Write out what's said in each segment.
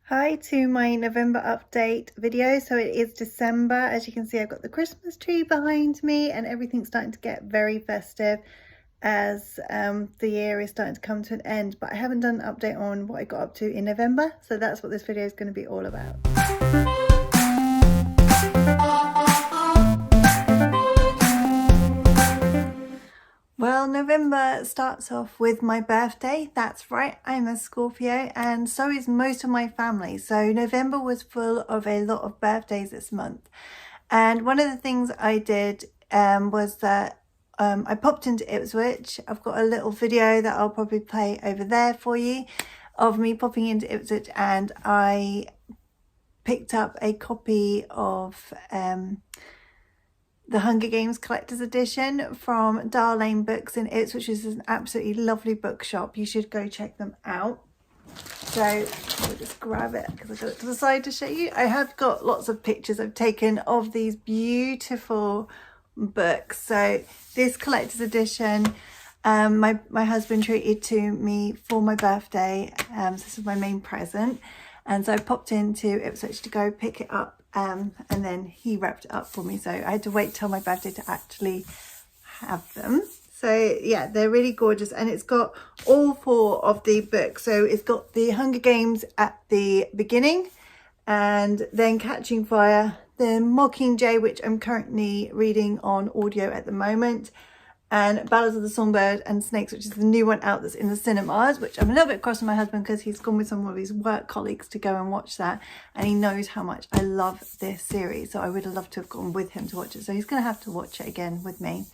Hi to my November update video. So it is December. As you can see, I've got the Christmas tree behind me and everything's starting to get very festive as the year is starting to come to an end. But I haven't done an update on what I got up to in November. So that's what this video is going to be all about. Well, November starts off with my birthday. That's right, I'm a Scorpio and so is most of my family. So November was full of a lot of birthdays this month. And one of the things I did was that I popped into Ipswich. I've got a little video that I'll probably play over there for you of me popping into Ipswich, and I picked up a copy of the Hunger Games Collector's Edition from Lane Books in Ipswich, which is an absolutely lovely bookshop. You should go check them out. So I'll just grab it because I've got it to the side to show you. I have got lots of pictures I've taken of these beautiful books. So this collector's edition, my husband treated to me for my birthday. So this is my main present. And so I popped into Ipswich to go pick it up. And then he wrapped it up for me. So I had to wait till my birthday to actually have them. So yeah, they're really gorgeous, and it's got all four of the books. So it's got the Hunger Games at the beginning, and then Catching Fire, then Mockingjay, which I'm currently reading on audio at the moment, and Ballads of the Songbird and Snakes, which is the new one out that's in the cinemas, which I'm a little bit cross with my husband because he's gone with some of his work colleagues to go and watch that, and he knows how much I love this series, so I would have loved to have gone with him to watch it, so he's going to have to watch it again with me.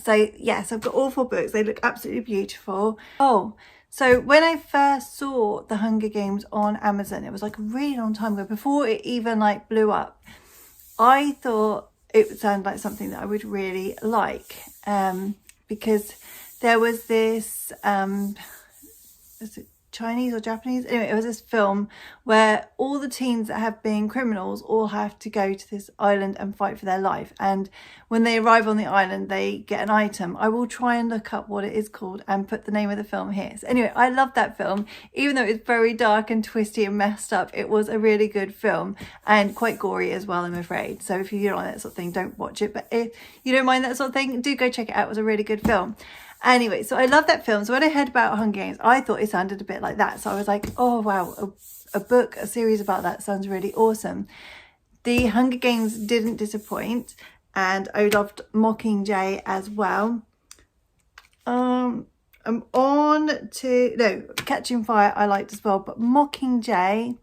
So yes, I've got all four books. They look absolutely beautiful. Oh, so when I first saw the Hunger Games on Amazon, it was like a really long time ago, before it even like blew up. I thought it would sound like something that I would really like, because there was this is it Chinese or Japanese? Anyway, it was this film where all the teens that have been criminals all have to go to this island and fight for their life, and when they arrive on the island they get an item. I will try and look up what it is called and put the name of the film here. So anyway, I love that film. Even though it's very dark and twisty and messed up, it was a really good film, and quite gory as well, I'm afraid. So if you don't like that sort of thing, don't watch it, but if you don't mind that sort of thing, do go check it out. It was a really good film. Anyway, so I love that film. So when I heard about Hunger Games, I thought it sounded a bit like that. So I was like, oh wow, a book, a series about that sounds really awesome. The Hunger Games didn't disappoint, and I loved Mockingjay as well. I'm on to, no, Catching Fire I liked as well, but Mockingjay,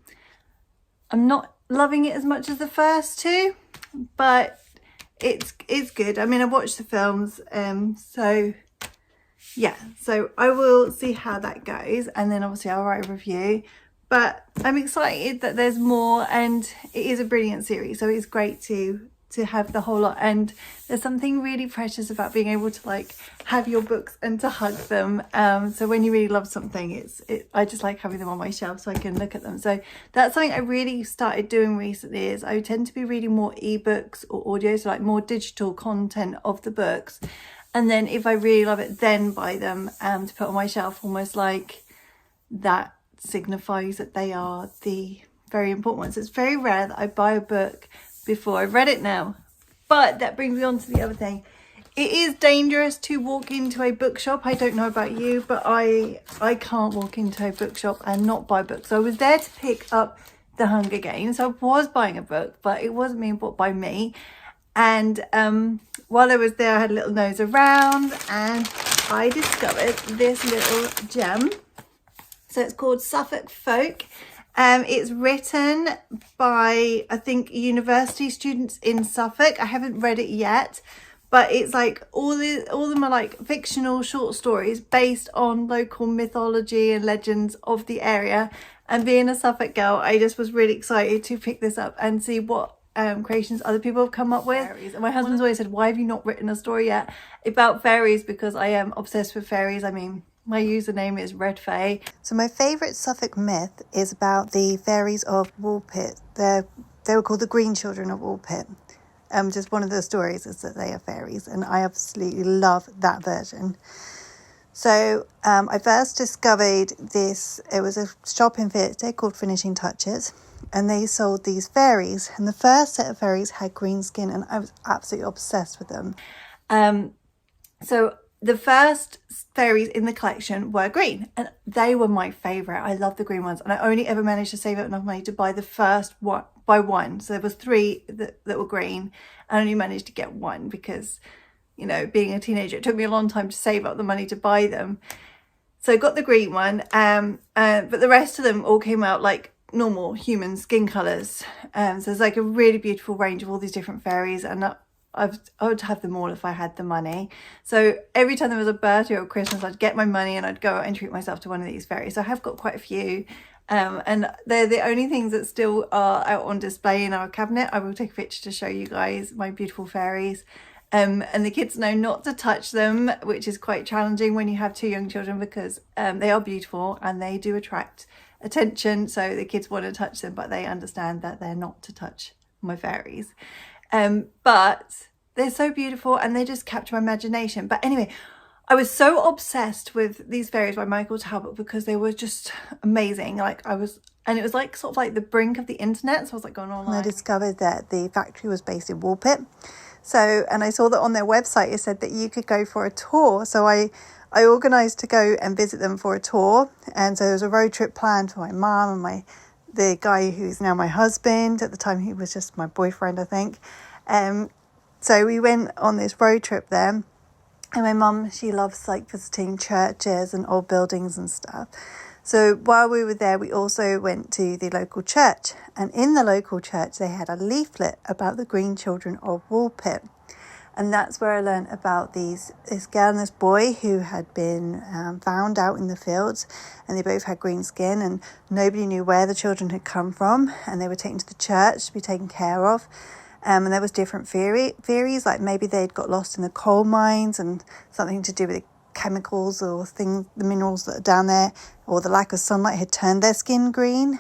I'm not loving it as much as the first two, but it's good. I mean, I watched the films, so yeah, so I will see how that goes, and then obviously I'll write a review. But I'm excited that there's more, and it is a brilliant series, so it's great to have the whole lot. And there's something really precious about being able to like have your books and to hug them. So when you really love something, I just like having them on my shelf so I can look at them. So that's something I really started doing recently, is I tend to be reading more ebooks or audio, so like more digital content of the books. And then if I really love it, then buy them to put on my shelf, almost like that signifies that they are the very important ones. It's very rare that I buy a book before I've read it now. But that brings me on to the other thing. It is dangerous to walk into a bookshop. I don't know about you, but I can't walk into a bookshop and not buy books. So I was there to pick up the Hunger Games. I was buying a book, but it wasn't being bought by me. And while I was there, I had a little nose around and I discovered this little gem. So it's called Suffolk Folk. It's written by, I think, university students in Suffolk. I haven't read it yet, but it's like all of them are like fictional short stories based on local mythology and legends of the area. And being a Suffolk girl, I just was really excited to pick this up and see what creations other people have come up with. Fairies. And my husband's always said, why have you not written a story yet about fairies? Because I am obsessed with fairies. I mean, my username is Redfae. So my favourite Suffolk myth is about the fairies of Woolpit. They were called the Green Children of Woolpit. Just one of the stories is that they are fairies, and I absolutely love that version. So I first discovered this, it was a shop in Village called Finishing Touches, and they sold these fairies, and the first set of fairies had green skin, and I was absolutely obsessed with them. So the first fairies in the collection were green, and they were my favourite. I love the green ones, and I only ever managed to save up enough money to buy the first one by one. So there was 3 that were green. I only managed to get one because, you know, being a teenager, it took me a long time to save up the money to buy them. So I got the green one, but the rest of them all came out like normal human skin colours. So there's like a really beautiful range of all these different fairies, and I would have them all if I had the money. So every time there was a birthday or Christmas, I'd get my money and I'd go out and treat myself to one of these fairies. So I have got quite a few. And they're the only things that still are out on display in our cabinet. I will take a picture to show you guys my beautiful fairies. And the kids know not to touch them, which is quite challenging when you have 2 young children, because they are beautiful and they do attract attention. So the kids want to touch them, but they understand that they're not to touch my fairies. But they're so beautiful and they just capture my imagination. But anyway, I was so obsessed with these fairies by Michael Talbot because they were just amazing. And it was like sort of like the brink of the internet. So I was like going online. And I discovered that the factory was based in Woolpit. So, and I saw that on their website, it said that you could go for a tour. So I organised to go and visit them for a tour. And so there was a road trip planned for my mum and the guy who's now my husband. At the time, he was just my boyfriend, I think. So we went on this road trip there. And my mum, she loves like visiting churches and old buildings and stuff. So while we were there, we also went to the local church. And in the local church, they had a leaflet about the green children of Woolpit. And that's where I learned about this girl and this boy who had been found out in the fields. And they both had green skin, and nobody knew where the children had come from. And they were taken to the church to be taken care of. And there was different theories, like maybe they'd got lost in the coal mines and something to do with the chemicals or the minerals that are down there, or the lack of sunlight had turned their skin green.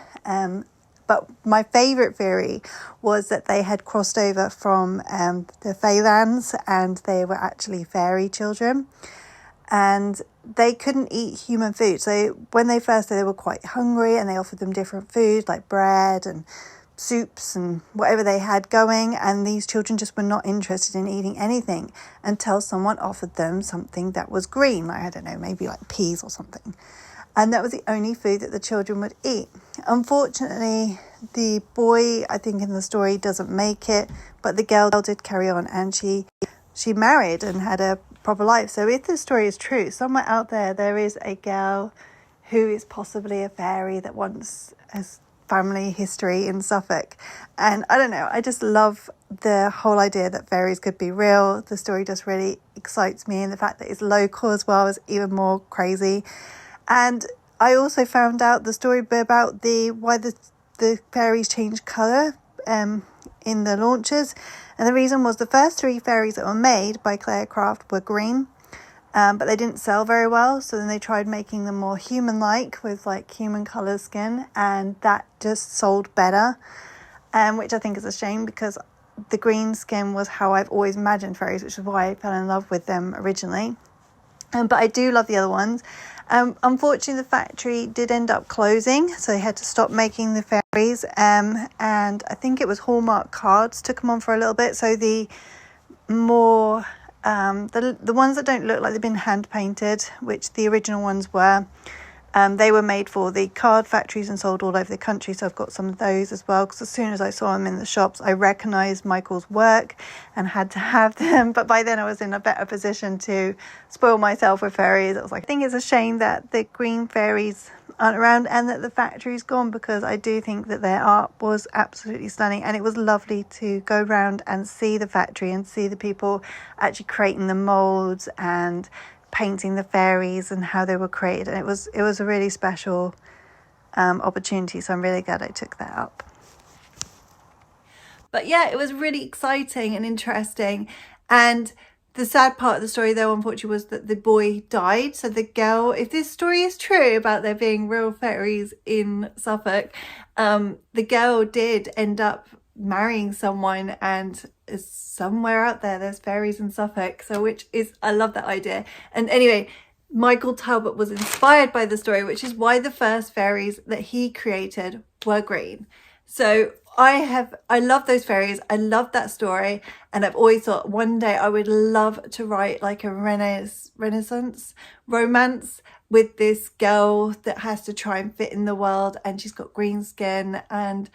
But my favourite theory was that they had crossed over from the Feylands, and they were actually fairy children. And they couldn't eat human food. So when they first they were quite hungry, and they offered them different food like bread and soups and whatever they had going, and these children just were not interested in eating anything until someone offered them something that was green, like I don't know, maybe like peas or something, and that was the only food that the children would eat. Unfortunately, the boy, I think in the story, doesn't make it, but the girl did carry on, and she married and had a proper life. So if the story is true, somewhere out there is a girl who is possibly a fairy that once has family history in Suffolk. And I don't know, I just love the whole idea that fairies could be real. The story just really excites me, and the fact that it's local as well is even more crazy. And I also found out the story about why the fairies changed colour in the launches, and the reason was the first 3 fairies that were made by Clarecraft were green. But they didn't sell very well, so then they tried making them more human-like with like human colour skin, and that just sold better, which I think is a shame, because the green skin was how I've always imagined fairies, which is why I fell in love with them originally. But I do love the other ones. Unfortunately, the factory did end up closing, so they had to stop making the fairies, and I think it was Hallmark cards took them on for a little bit, so the more... the ones that don't look like they've been hand painted, which the original ones were, they were made for the card factories and sold all over the country. So I've got some of those as well, because as soon as I saw them in the shops, I recognised Michael's work and had to have them. But by then I was in a better position to spoil myself with fairies. I was like, I think it's a shame that the green fairies aren't around and that the factory's gone, because I do think that their art was absolutely stunning, and it was lovely to go around and see the factory and see the people actually creating the moulds and painting the fairies and how they were created. And it was a really special opportunity, so I'm really glad I took that up. But yeah, it was really exciting and interesting. And the sad part of the story, though, unfortunately, was that the boy died. So the girl, if this story is true about there being real fairies in Suffolk, the girl did end up marrying someone, and somewhere out there's fairies in Suffolk. So I love that idea. And anyway, Michael Talbot was inspired by the story, which is why the first fairies that he created were green. So I love those fairies. I love that story. And I've always thought one day I would love to write like a Renaissance romance with this girl that has to try and fit in the world, and she's got green skin, and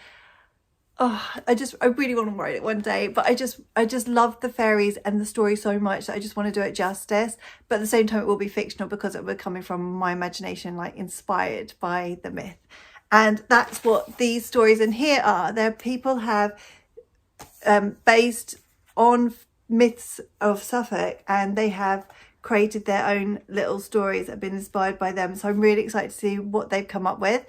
oh, I really want to write it one day, but I just love the fairies and the story so much that I just want to do it justice. But at the same time, it will be fictional because it will be coming from my imagination, like inspired by the myth. And that's what these stories in here are. They're people have based on myths of Suffolk, and they have created their own little stories that have been inspired by them. So I'm really excited to see what they've come up with.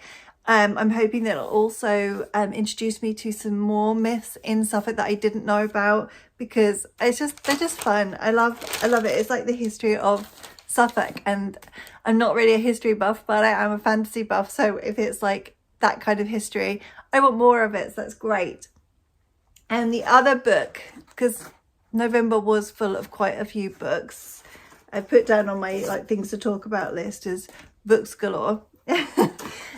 I'm hoping that it'll also introduce me to some more myths in Suffolk that I didn't know about, because they're just fun. I love it. It's like the history of Suffolk, and I'm not really a history buff, but I am a fantasy buff. So if it's like that kind of history, I want more of it. So that's great. And the other book, because November was full of quite a few books, I put down on my like things to talk about list is books galore.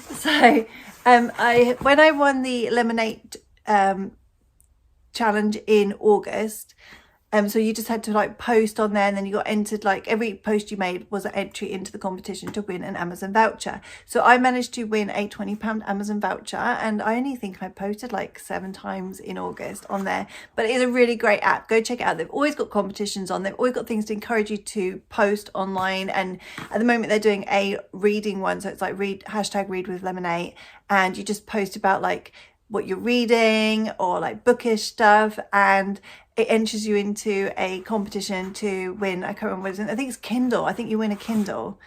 So when I won the Lemon8 challenge in August, so you just had to like post on there, and then you got entered, like every post you made was an entry into the competition to win an Amazon voucher. So I managed to win a £20 Amazon voucher, and I only think I posted like 7 times in August on there. But it is a really great app. Go check it out. They've always got competitions on. They've always got things to encourage you to post online, and at the moment they're doing a reading one, so it's like #read with Lemon8, and you just post about like what you're reading or like bookish stuff, and it enters you into a competition to win. I can't remember what it is. I think it's Kindle. I think you win a Kindle.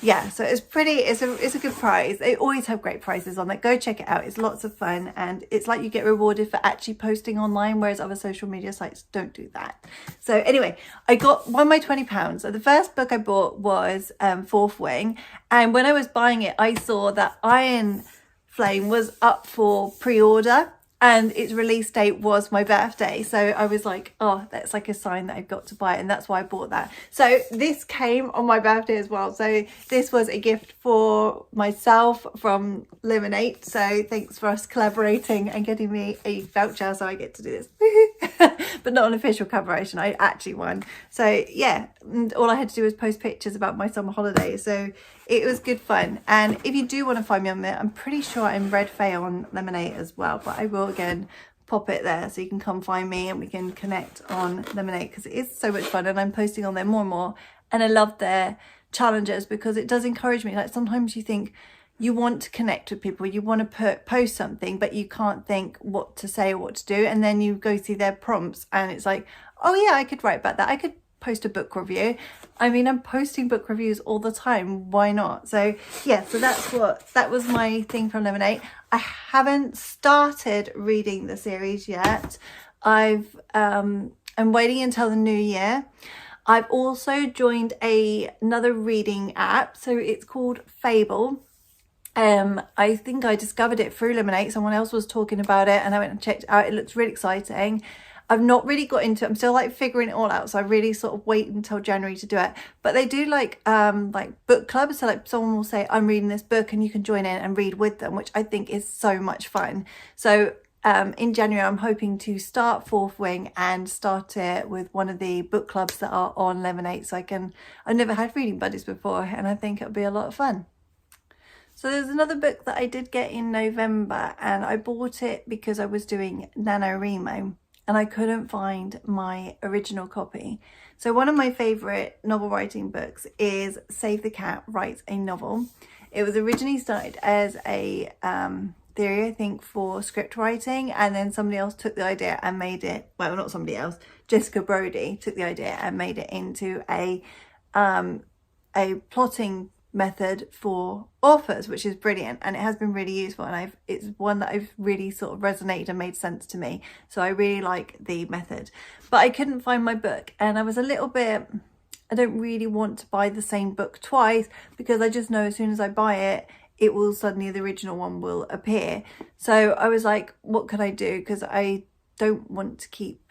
Yeah, so it's a good prize. They always have great prizes on there. Go check it out. It's lots of fun, and it's like you get rewarded for actually posting online, whereas other social media sites don't do that. So anyway, I won my £20. So the first book I bought was Fourth Wing, and when I was buying it, I saw that Iron Flame was up for pre-order, and its release date was my birthday. So I was like, oh, that's like a sign that I've got to buy it, and that's why I bought that. So this came on my birthday as well. So this was a gift for myself from Lemon8. So thanks for us collaborating and getting me a voucher so I get to do this. But not an official collaboration. I actually won. So yeah, and all I had to do was post pictures about my summer holiday. So it was good fun. And if you do want to find me on there, I'm pretty sure I'm Redfae on Lemon8 as well, but I will again pop it there so you can come find me and we can connect on Lemon8, because it is so much fun, and I'm posting on there more and more, and I love their challenges because it does encourage me. Like sometimes you think you want to connect with people, you want to post something, but you can't think what to say or what to do, and then you go through their prompts and it's like, oh yeah, I could write about that, I could post a book review. I mean, I'm posting book reviews all the time, why not? So yeah, so that was my thing from Lemon8. I haven't started reading the series yet. I'm waiting until the new year. I've also joined another reading app, so it's called Fable. I think I discovered it through Lemon8. Someone else was talking about it, and I went and checked it out. It looks really exciting. I've not really got into it. I'm still like figuring it all out, so I really sort of wait until January to do it. But they do like book clubs, so like someone will say, I'm reading this book, and you can join in and read with them, which I think is so much fun. So in January I'm hoping to start Fourth Wing and start it with one of the book clubs that are on Lemon8, so I've never had reading buddies before, and I think it'll be a lot of fun. So there's another book that I did get in November, and I bought it because I was doing NaNoWriMo, and I couldn't find my original copy. So one of my favourite novel writing books is Save the Cat Writes a Novel. It was originally started as a theory, I think, for script writing, and then somebody else took the idea and made it, well, not somebody else, Jessica Brody took the idea and made it into a plotting method for authors, which is brilliant, and it has been really useful, and it's one that I've really sort of resonated and made sense to me, so I really like the method. But I couldn't find my book, and I was a little bit, I don't really want to buy the same book twice, because I just know as soon as I buy it, it will suddenly, the original one will appear. So I was like, what can I do, because I don't want to keep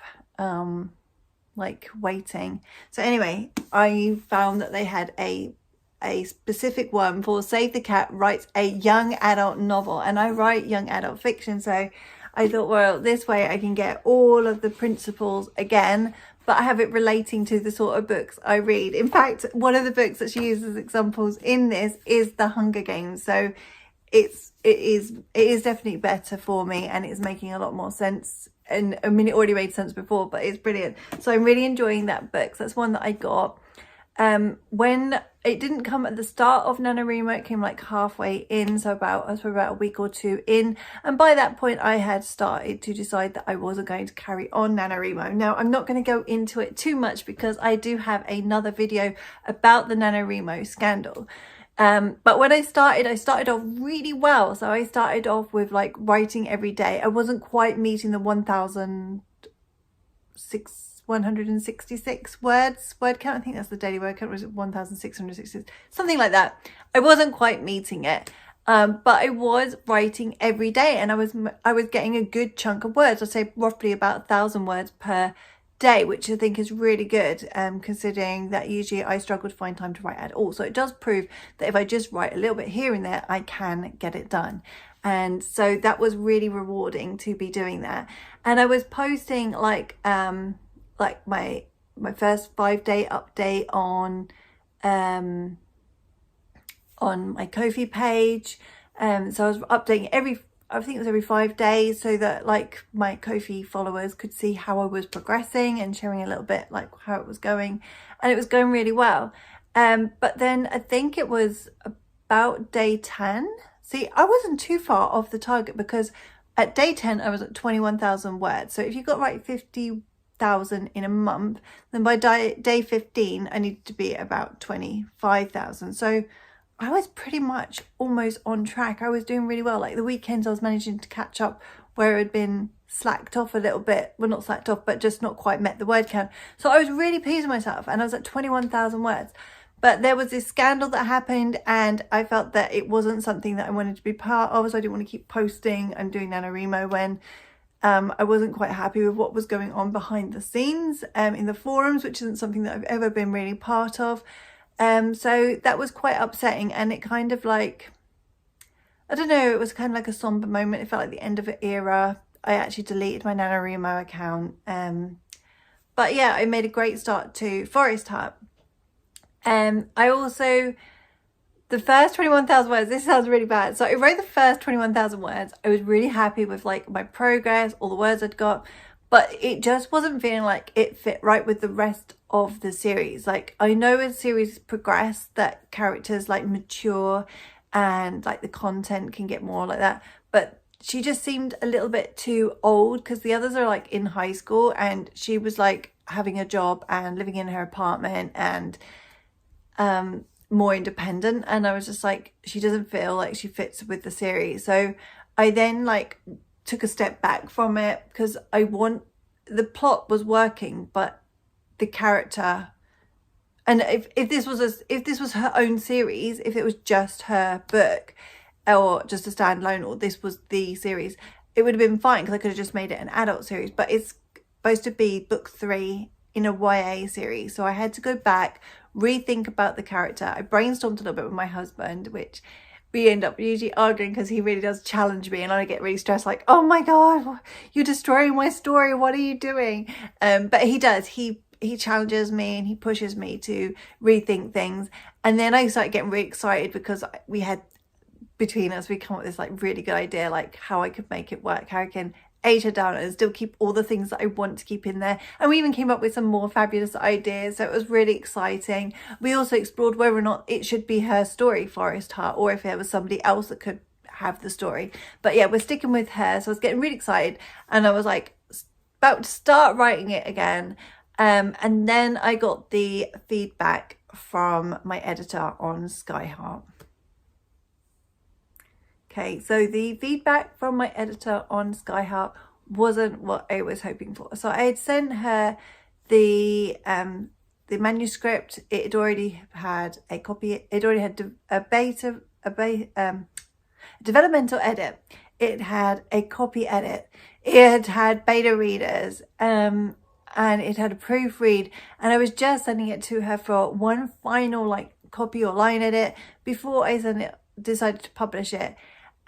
like waiting. So anyway, I found that they had a a specific one for Save the Cat writes a young adult novel, and I write young adult fiction, so I thought, well, this way I can get all of the principles again, but I have it relating to the sort of books I read. In fact, one of the books that she uses as examples in this is The Hunger Games, so it is definitely better for me, and it's making a lot more sense. And I mean, it already made sense before, but it's brilliant. So I'm really enjoying that book. So that's one that I got. When it didn't come at the start of NaNoWriMo, it came like halfway in, so about a week or two in, and by that point I had started to decide that I wasn't going to carry on NaNoWriMo. Now I'm not going to go into it too much because I do have another video about the NaNoWriMo scandal. But when I started off really well. So I started off with like writing every day. I wasn't quite meeting the 1,166 words word count. I think that's the daily word count. Was it 1,666? Something like that. I wasn't quite meeting it. But I was writing every day, and I was getting a good chunk of words. I'd say roughly about 1,000 words per day, which I think is really good, considering that usually I struggle to find time to write at all. So it does prove that if I just write a little bit here and there, I can get it done. And so that was really rewarding to be doing that. And I was posting like my first 5-day update on my Ko-fi page. So I was updating I think it was every 5 days, so that like my Ko-fi followers could see how I was progressing and sharing a little bit like how it was going, and it was going really well. But then I think it was about day 10. See, I wasn't too far off the target, because at day 10 I was at 21,000 words. So if you got right 50,000 in a month, then by day 15 I needed to be about 25,000. So I was pretty much almost on track. I was doing really well. Like the weekends I was managing to catch up where I'd been slacked off a little bit. Well, not slacked off, but just not quite met the word count. So I was really pleased with myself, and I was at 21,000 words. But there was this scandal that happened, and I felt that it wasn't something that I wanted to be part of. So I didn't want to keep posting and doing NaNoWriMo when I wasn't quite happy with what was going on behind the scenes in the forums, which isn't something that I've ever been really part of. So that was quite upsetting, and it kind of like, I don't know, it was kind of like a somber moment. It felt like the end of an era. I actually deleted my NaNoWriMo account. But yeah, I made a great start to Forest Hut. I also, the first 21,000 words, this sounds really bad. So I wrote the first 21,000 words. I was really happy with like my progress, all the words I'd got, but it just wasn't feeling like it fit right with the rest of the series. Like, I know as series progress that characters like mature and like the content can get more like that, but she just seemed a little bit too old, because the others are like in high school and she was like having a job and living in her apartment and more independent, and I was just like, she doesn't feel like she fits with the series. So I then like took a step back from it, because the plot was working, but the character, and if this was her own series, if it was just her book or just a standalone, or this was the series, it would have been fine, because I could have just made it an adult series. But it's supposed to be book 3 in a YA series, so I had to go back, rethink about the character. I brainstormed a little bit with my husband, which we end up usually arguing because he really does challenge me, and I get really stressed, like, oh my god, you're destroying my story, what are you doing? But he does, he challenges me and he pushes me to rethink things. And then I started getting really excited, because we had, between us, we come up with this like really good idea, like how I could make it work, how I can age her down and still keep all the things that I want to keep in there. And we even came up with some more fabulous ideas, so it was really exciting. We also explored whether or not it should be her story, Forest Hut, or if there was somebody else that could have the story. But yeah, we're sticking with her. So I was getting really excited, and I was like about to start writing it again. And then I got the feedback from my editor on Skyheart. Okay, so the feedback from my editor on Skyheart wasn't what I was hoping for. So I had sent her the manuscript. It had already had a copy. It already had a developmental edit. It had a copy edit. It had beta readers. And it had a proofread, and I was just sending it to her for one final like copy or line edit before I decided to publish it.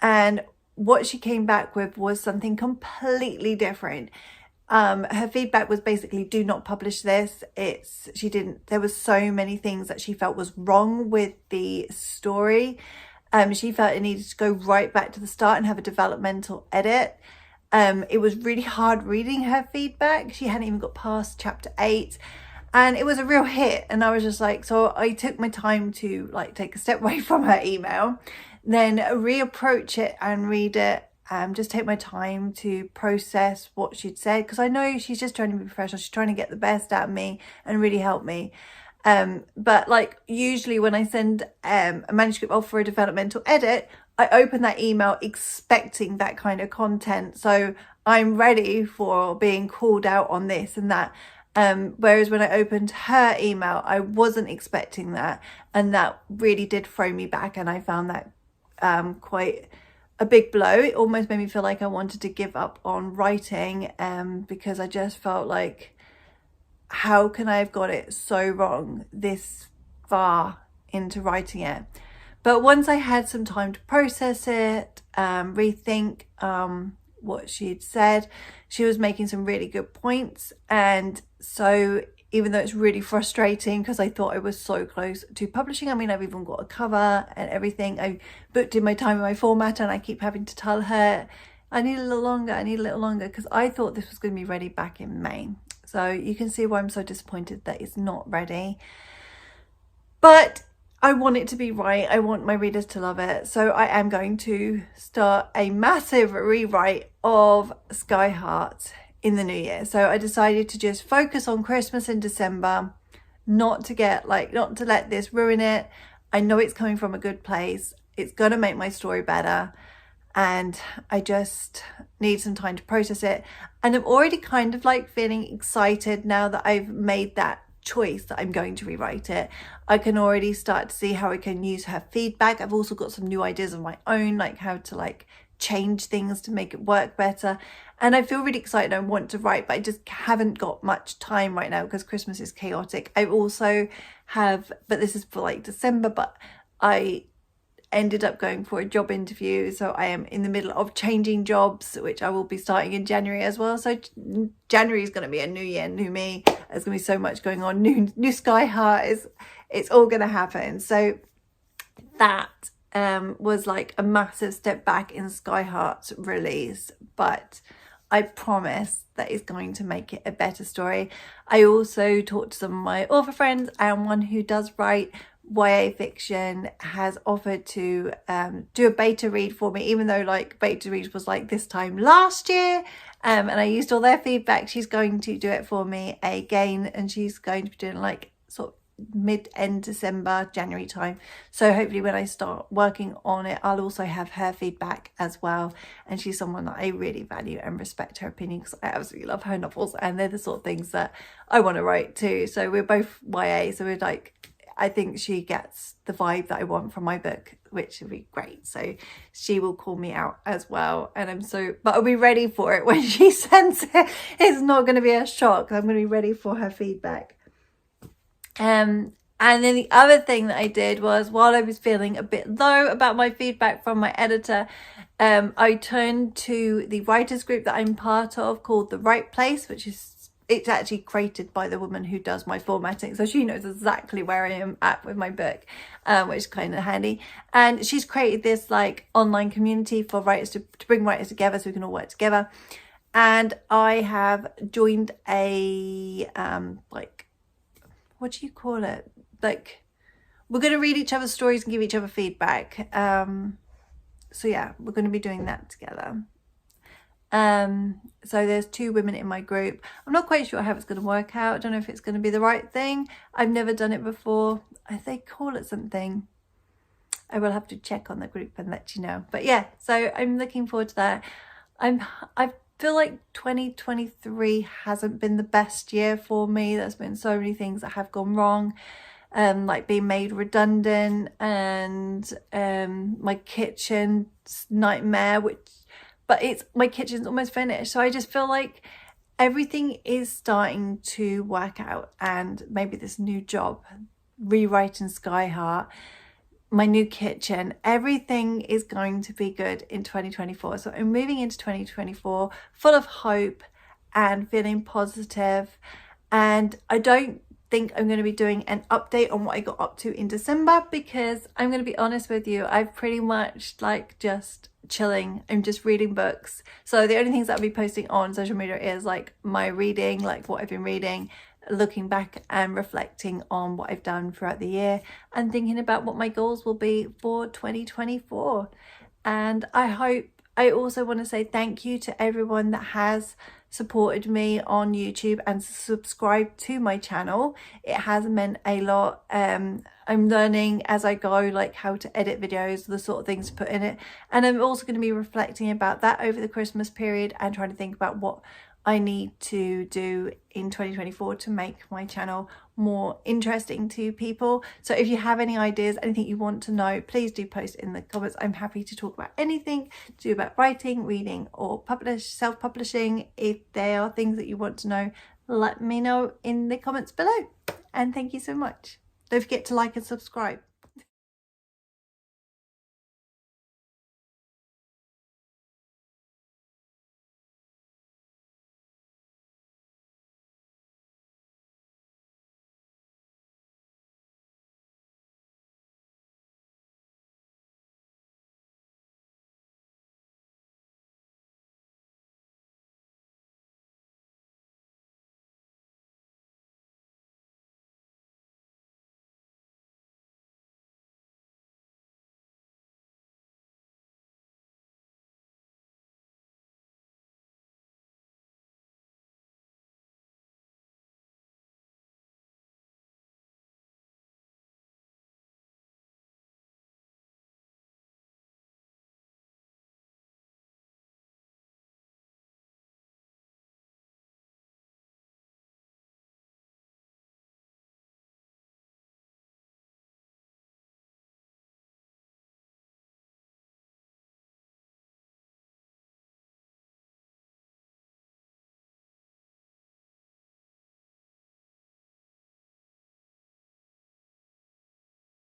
And what she came back with was something completely different. Her feedback was basically, do not publish this. There was so many things that she felt was wrong with the story. She felt it needed to go right back to the start and have a developmental edit. It was really hard reading her feedback. She hadn't even got past chapter 8, and it was a real hit. And I was just like, so I took my time to like take a step away from her email, then reapproach it and read it. Just take my time to process what she'd said, because I know she's just trying to be professional. She's trying to get the best out of me and really help me. But like usually when I send a manuscript off for a developmental edit, I open that email expecting that kind of content. So I'm ready for being called out on this and that. Whereas when I opened her email, I wasn't expecting that. And that really did throw me back. And I found that quite a big blow. It almost made me feel like I wanted to give up on writing, because I just felt like, how can I have got it so wrong this far into writing it? But once I had some time to process it, rethink what she'd said, she was making some really good points. And so even though it's really frustrating because I thought I was so close to publishing, I mean, I've even got a cover and everything. I booked in my time in my format, and I keep having to tell her, I need a little longer, because I thought this was going to be ready back in May. So you can see why I'm so disappointed that it's not ready. But I want it to be right. I want my readers to love it. So I am going to start a massive rewrite of Sky Heart in the new year. So I decided to just focus on Christmas in December, not to let this ruin it. I know it's coming from a good place. It's going to make my story better. And I just need some time to process it. And I'm already kind of like feeling excited now that I've made that choice that I'm going to rewrite it. I can already start to see how I can use her feedback. I've also got some new ideas of my own, like how to like change things to make it work better. And I feel really excited. I want to write, but I just haven't got much time right now because Christmas is chaotic. I also have, but this is for like December, but I ended up going for a job interview, so I am in the middle of changing jobs, which I will be starting in January as well. So January is going to be a new year, new me. There's going to be so much going on. New Sky Heart it's all going to happen. So that was like a massive step back in Sky Heart's release, but I promise that is going to make it a better story. I also talked to some of my author friends, and one who does write YA fiction has offered to do a beta read for me, even though like beta read was like this time last year, and I used all their feedback. She's going to do it for me again, and she's going to be doing like sort of mid-end December, January time. So hopefully when I start working on it, I'll also have her feedback as well. And she's someone that I really value and respect her opinion, because I absolutely love her novels, and they're the sort of things that I want to write too. So we're both YA, so we're like, I think she gets the vibe that I want from my book, which would be great. So she will call me out as well. And but I'll be ready for it when she sends it. It's not going to be a shock. I'm going to be ready for her feedback. And then the other thing that I did was, while I was feeling a bit low about my feedback from my editor, I turned to the writers group that I'm part of called The Right Place, it's actually created by the woman who does my formatting, so she knows exactly where I am at with my book, which is kind of handy. And she's created this like online community for writers to bring writers together so we can all work together. And I have joined a like, what do you call it, like, we're going to read each other's stories and give each other feedback. So yeah, we're going to be doing that together. So there's 2 women in my group. I'm not quite sure how it's going to work out. I don't know if it's going to be the right thing. I've never done it before. They call it something. I will have to check on the group and let you know. But yeah, so I'm looking forward to that. I feel like 2023 hasn't been the best year for me. There's been so many things that have gone wrong. Like being made redundant, and my kitchen nightmare, but my kitchen's almost finished. So I just feel like everything is starting to work out, and maybe this new job rewriting Sky Heart, my new kitchen, everything is going to be good in 2024. So I'm moving into 2024 full of hope and feeling positive. And I don't think I'm going to be doing an update on what I got up to in December, because I'm going to be honest with you, I've pretty much like just chilling. I'm just reading books. So the only things that I'll be posting on social media is like my reading, like what I've been reading, looking back and reflecting on what I've done throughout the year, and thinking about what my goals will be for 2024. And I also want to say thank you to everyone that has supported me on YouTube and subscribed to my channel. It has meant a lot. I'm learning as I go, like how to edit videos, the sort of things to put in it. And I'm also going to be reflecting about that over the Christmas period and trying to think about what I need to do in 2024 to make my channel more interesting to people. So if you have any ideas, anything you want to know, please do post in the comments. I'm happy to talk about anything to do about writing, reading, or self-publishing. If there are things that you want to know, let me know in the comments below. And thank you so much. Don't forget to like and subscribe.